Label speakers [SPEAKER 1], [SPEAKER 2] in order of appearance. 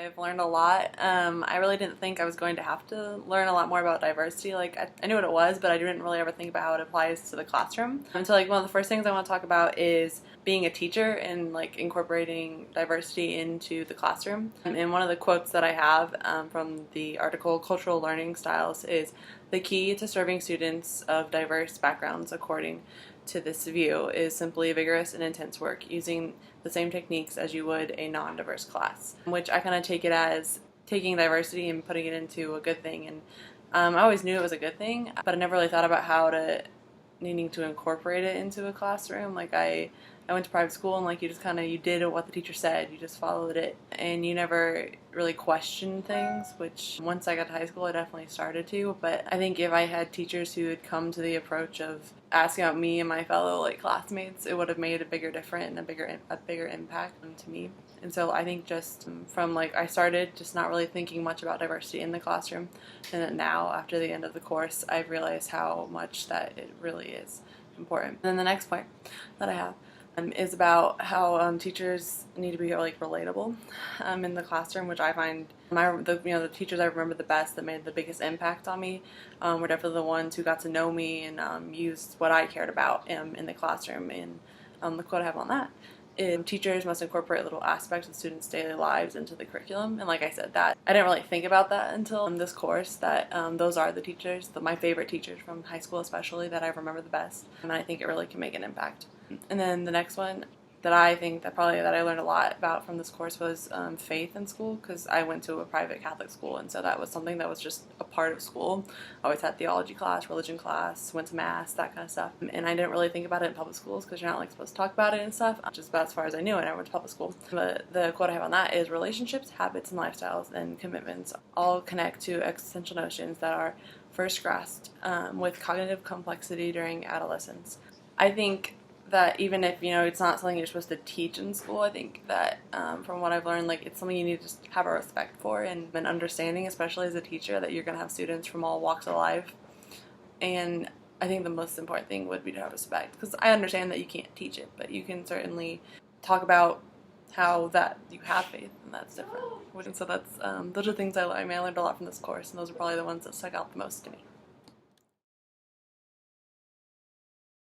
[SPEAKER 1] I've learned a lot. I really didn't think I was going to have to learn a lot more about diversity. Like, I knew what it was, but I didn't really ever think about how it applies to the classroom. And so, like, one of the first things I want to talk about is being a teacher and, like, incorporating diversity into the classroom. And one of the quotes that I have from the article Cultural Learning Styles is, "The key to serving students of diverse backgrounds, according to this view, is simply vigorous and intense work using the same techniques as you would a non-diverse class," which I kind of take it as taking diversity and putting it into a good thing. And I always knew it was a good thing, but I never really thought about how to needing to incorporate it into a classroom. Like, I went to private school, and like you just kind of, you did what the teacher said, you just followed it, and you never really questioned things, which once I got to high school I definitely started to. But I think if I had teachers who had come to the approach of asking about me and my fellow like classmates, it would have made a bigger difference and a bigger impact to me. And so I think just from like, I started just not really thinking much about diversity in the classroom, and then now after the end of the course I've realized how much that it really is important. And then the next point that I have is about how teachers need to be like relatable in the classroom, which I find the teachers I remember the best that made the biggest impact on me were definitely the ones who got to know me and used what I cared about in the classroom. And the quote I have on that is, "Teachers must incorporate little aspects of students' daily lives into the curriculum." And like I said, that I didn't really think about that until this course, that those are the teachers, my favorite teachers from high school especially, that I remember the best, and I think it really can make an impact. And then the next one that I think that I learned a lot about from this course was faith in school, because I went to a private Catholic school, and so that was something that was just a part of school. I always had theology class, religion class, went to mass, that kind of stuff, and I didn't really think about it in public schools because you're not like supposed to talk about it and stuff. Just about as far as I knew it, I went to public school. But the quote I have on that is, "Relationships, habits, and lifestyles and commitments all connect to existential notions that are first grasped with cognitive complexity during adolescence." I think that even if, it's not something you're supposed to teach in school, I think that from what I've learned, like, it's something you need to just have a respect for and an understanding, especially as a teacher, that you're going to have students from all walks of life. And I think the most important thing would be to have respect, because I understand that you can't teach it, but you can certainly talk about how that you have faith, and that's different. And so that's those are things I learned a lot from this course, and those are probably the ones that stuck out the most to me.